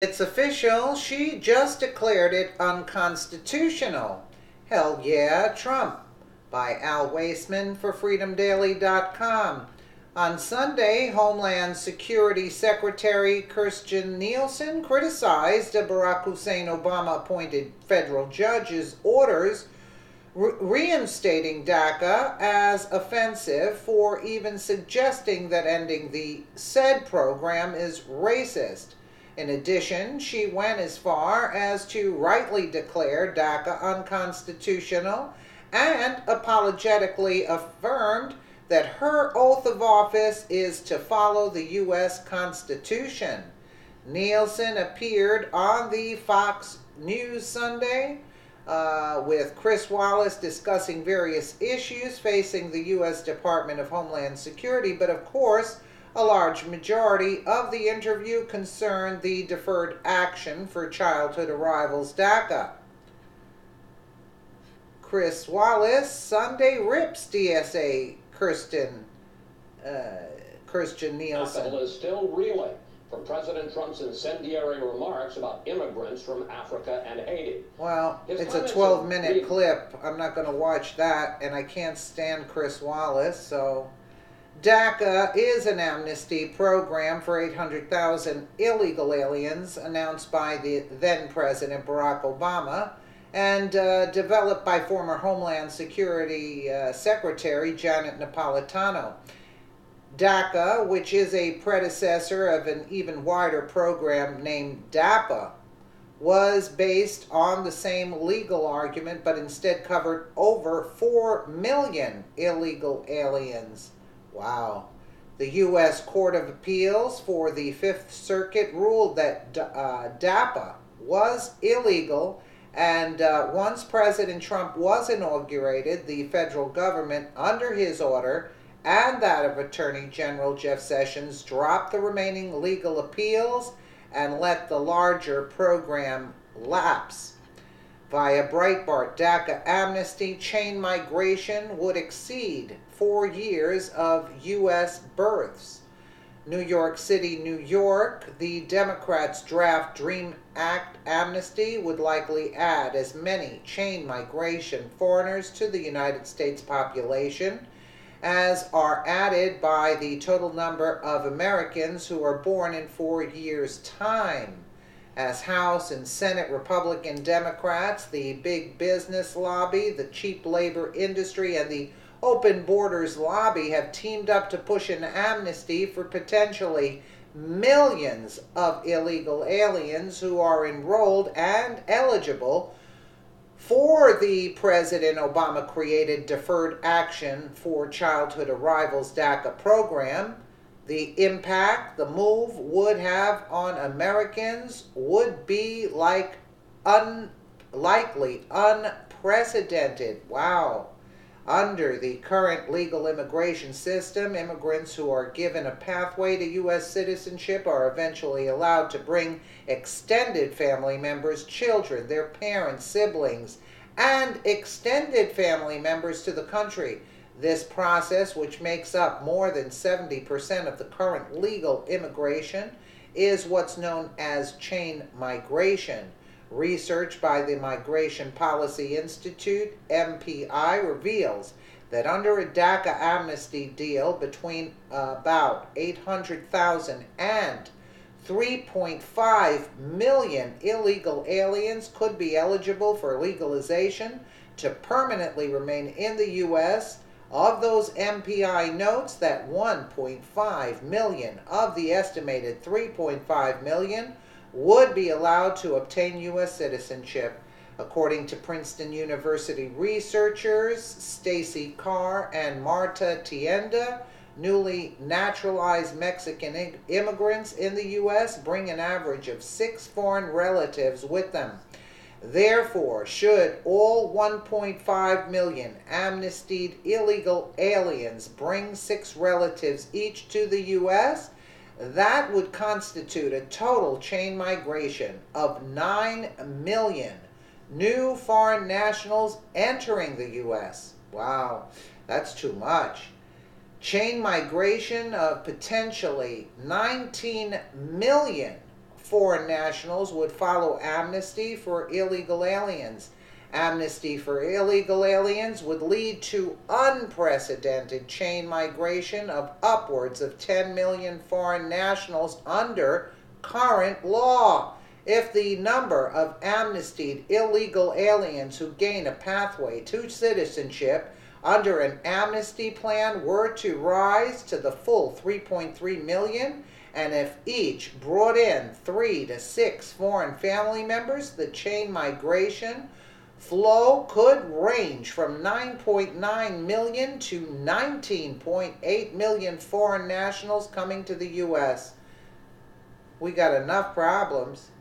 It's official. She just declared it unconstitutional. Hell yeah, Trump. By Al Waisman for FreedomDaily.com. On Sunday, Homeland Security Secretary Kirstjen Nielsen criticized a Barack Hussein Obama-appointed federal judge's orders reinstating DACA as offensive for even suggesting that ending the said program is racist. In addition, she went as far as to rightly declare DACA unconstitutional and apologetically affirmed that her oath of office is to follow the U.S. Constitution. Nielsen appeared on the Fox News Sunday with Chris Wallace discussing various issues facing the U.S. Department of Homeland Security, but of course, a large majority of the interview concerned the Deferred Action for Childhood Arrivals DACA. Chris Wallace Sunday rips DSA Kirstjen Nielsen. Capital is still reeling from President Trump's incendiary remarks about immigrants from Africa and Haiti. Well, it's a 12-minute clip. I'm not going to watch that, and I can't stand Chris Wallace, so... DACA is an amnesty program for 800,000 illegal aliens announced by the then-President Barack Obama and developed by former Homeland Security Secretary Janet Napolitano. DACA, which is a predecessor of an even wider program named DAPA, was based on the same legal argument but instead covered over 4 million illegal aliens. Wow. The U.S. Court of Appeals for the Fifth Circuit ruled that DAPA was illegal, and once President Trump was inaugurated, the federal government, under his order and that of Attorney General Jeff Sessions, dropped the remaining legal appeals and let the larger program lapse. Via Breitbart, DACA amnesty chain migration would exceed 4 years of U.S. births. New York City, New York, the Democrats' draft Dream Act amnesty would likely add as many chain migration foreigners to the United States population as are added by the total number of Americans who are born in 4 years' time. As House and Senate Republican Democrats, the big business lobby, the cheap labor industry, and the open borders lobby have teamed up to push an amnesty for potentially millions of illegal aliens who are enrolled and eligible for the President Obama-created Deferred Action for Childhood Arrivals DACA program. The impact the move would have on Americans would be likely unprecedented. Wow. Under the current legal immigration system, immigrants who are given a pathway to U.S. citizenship are eventually allowed to bring extended family members, children, their parents, siblings, and extended family members to the country. This process, which makes up more than 70% of the current legal immigration, is what's known as chain migration. Research by the Migration Policy Institute, MPI, reveals that under a DACA amnesty deal between about 800,000 and 3.5 million illegal aliens could be eligible for legalization to permanently remain in the U.S. Of those, MPI notes that 1.5 million of the estimated 3.5 million would be allowed to obtain U.S. citizenship. According to Princeton University researchers Stacy Carr and Marta Tienda, newly naturalized Mexican immigrants in the U.S. bring an average of 6 foreign relatives with them. Therefore, should all 1.5 million amnestied illegal aliens bring 6 relatives each to the U.S., that would constitute a total chain migration of 9 million new foreign nationals entering the U.S. Wow, that's too much. Chain migration of potentially 19 million foreign nationals would follow amnesty for illegal aliens. Amnesty for illegal aliens would lead to unprecedented chain migration of upwards of 10 million foreign nationals under current law. If the number of amnestied illegal aliens who gain a pathway to citizenship under an amnesty plan were to rise to the full 3.3 million, and if each brought in 3 to 6 foreign family members, the chain migration flow could range from 9.9 million to 19.8 million foreign nationals coming to the U.S. We got enough problems.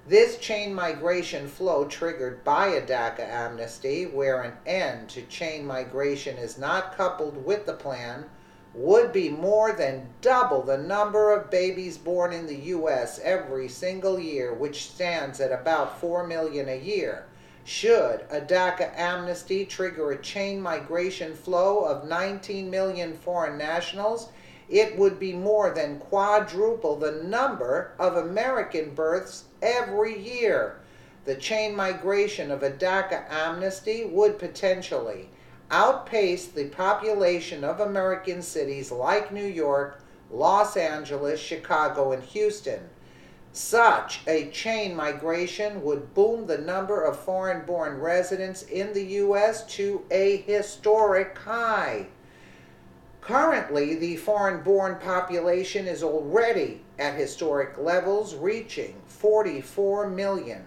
This chain migration flow triggered by a DACA amnesty, where an end to chain migration is not coupled with the plan, would be more than double the number of babies born in the U.S. every single year, which stands at about 4 million a year. Should a DACA amnesty trigger a chain migration flow of 19 million foreign nationals, it would be more than quadruple the number of American births every year. The chain migration of a DACA amnesty would potentially outpace the population of American cities like New York, Los Angeles, Chicago, and Houston. Such a chain migration would boom the number of foreign-born residents in the U.S. to a historic high. Currently, the foreign-born population is already at historic levels, reaching 44 million.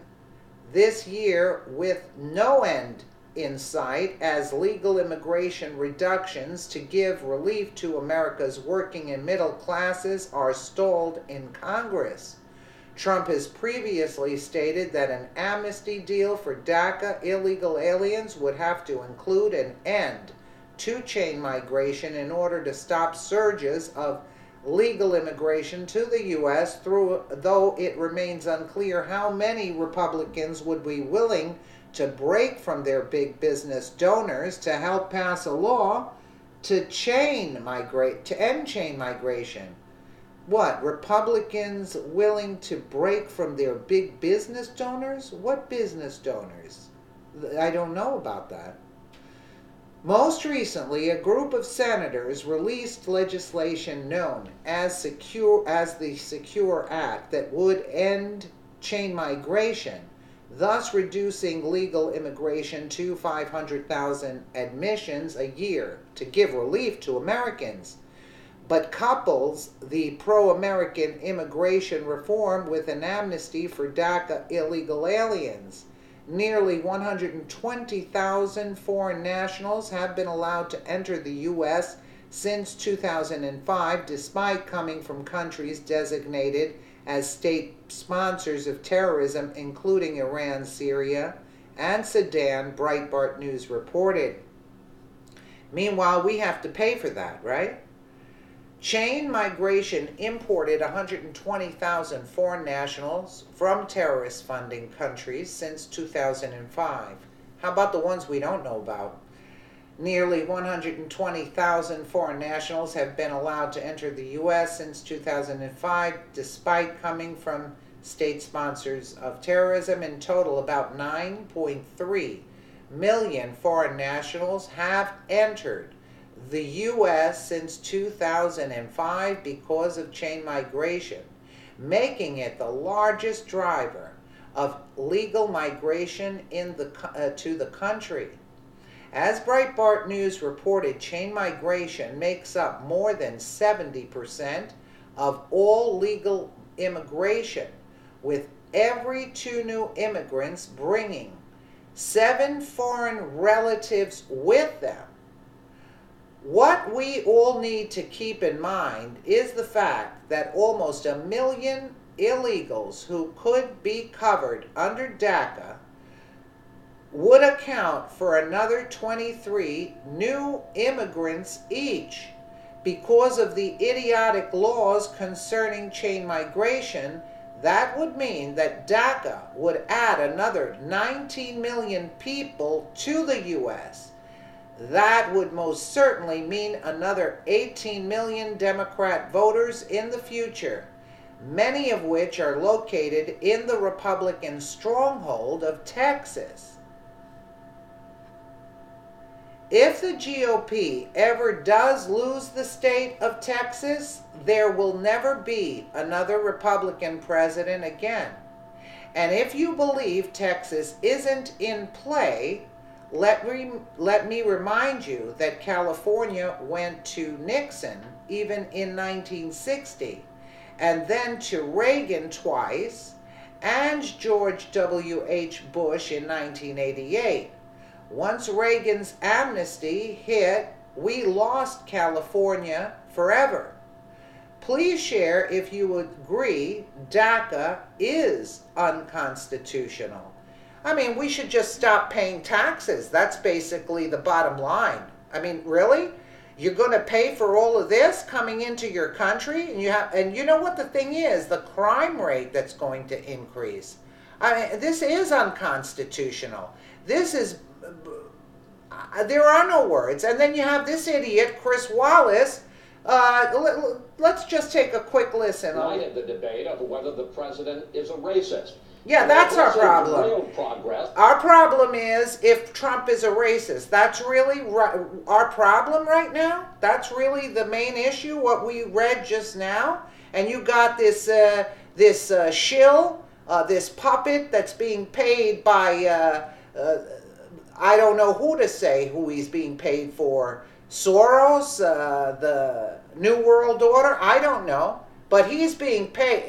This year, with no end in sight, as legal immigration reductions to give relief to America's working and middle classes are stalled in Congress. Trump has previously stated that an amnesty deal for DACA illegal aliens would have to include an end to chain migration in order to stop surges of legal immigration to the U.S., though it remains unclear how many Republicans would be willing to break from their big business donors to help pass a law to end chain migration. What, Republicans willing to break from their big business donors? What business donors? I don't know about that. Most recently, a group of senators released legislation known as the Secure Act that would end chain migration, thus reducing legal immigration to 500,000 admissions a year to give relief to Americans, but couples the pro-American immigration reform with an amnesty for DACA illegal aliens. Nearly 120,000 foreign nationals have been allowed to enter the U.S. since 2005, despite coming from countries designated as state sponsors of terrorism, including Iran, Syria, and Sudan, Breitbart News reported. Meanwhile, we have to pay for that, right? Chain migration imported 120,000 foreign nationals from terrorist funding countries since 2005. How about the ones we don't know about? Nearly 120,000 foreign nationals have been allowed to enter the U.S. since 2005, despite coming from state sponsors of terrorism. In total, about 9.3 million foreign nationals have entered the U.S. since 2005 because of chain migration, making it the largest driver of legal migration to the country. As Breitbart News reported, chain migration makes up more than 70% of all legal immigration, with every 2 new immigrants bringing 7 foreign relatives with them. What we all need to keep in mind is the fact that almost 1 million illegals who could be covered under DACA would account for another 23 new immigrants each. Because of the idiotic laws concerning chain migration, that would mean that DACA would add another 19 million people to the U.S. That would most certainly mean another 18 million Democrat voters in the future. many of which are located in the Republican stronghold of Texas. If the GOP ever does lose the state of Texas, there will never be another Republican president again. And if you believe Texas isn't in play, let me remind you that California went to Nixon even in 1960, and then to Reagan twice, and George W.H. Bush in 1988. Once Reagan's amnesty hit, we lost California forever. Please share if you agree DACA is unconstitutional. I mean, we should just stop paying taxes. That's basically the bottom line. I mean, really? You're going to pay for all of this coming into your country? And you know what the thing is? The crime rate that's going to increase. I mean, this is unconstitutional. This is... there are no words. And then you have this idiot, Chris Wallace. Let's just take a quick listen. Right at the debate of whether the president is a racist. Yeah, that's our problem. Real progress. Our problem is if Trump is a racist. That's really our problem right now. That's really the main issue, what we read just now. And you got this shill, this puppet that's being paid by, I don't know who to say who he's being paid for. Soros, the New World Order, I don't know. But he's being paid,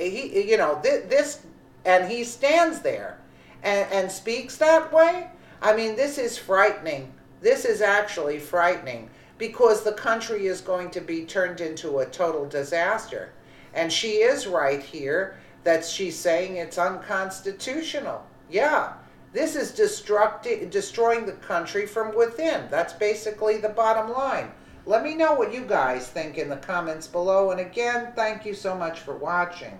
this... And he stands there and speaks that way. I mean, this is frightening. This is actually frightening because the country is going to be turned into a total disaster. And she is right here that she's saying it's unconstitutional. Yeah, this is destroying the country from within. That's basically the bottom line. Let me know what you guys think in the comments below. And again, thank you so much for watching.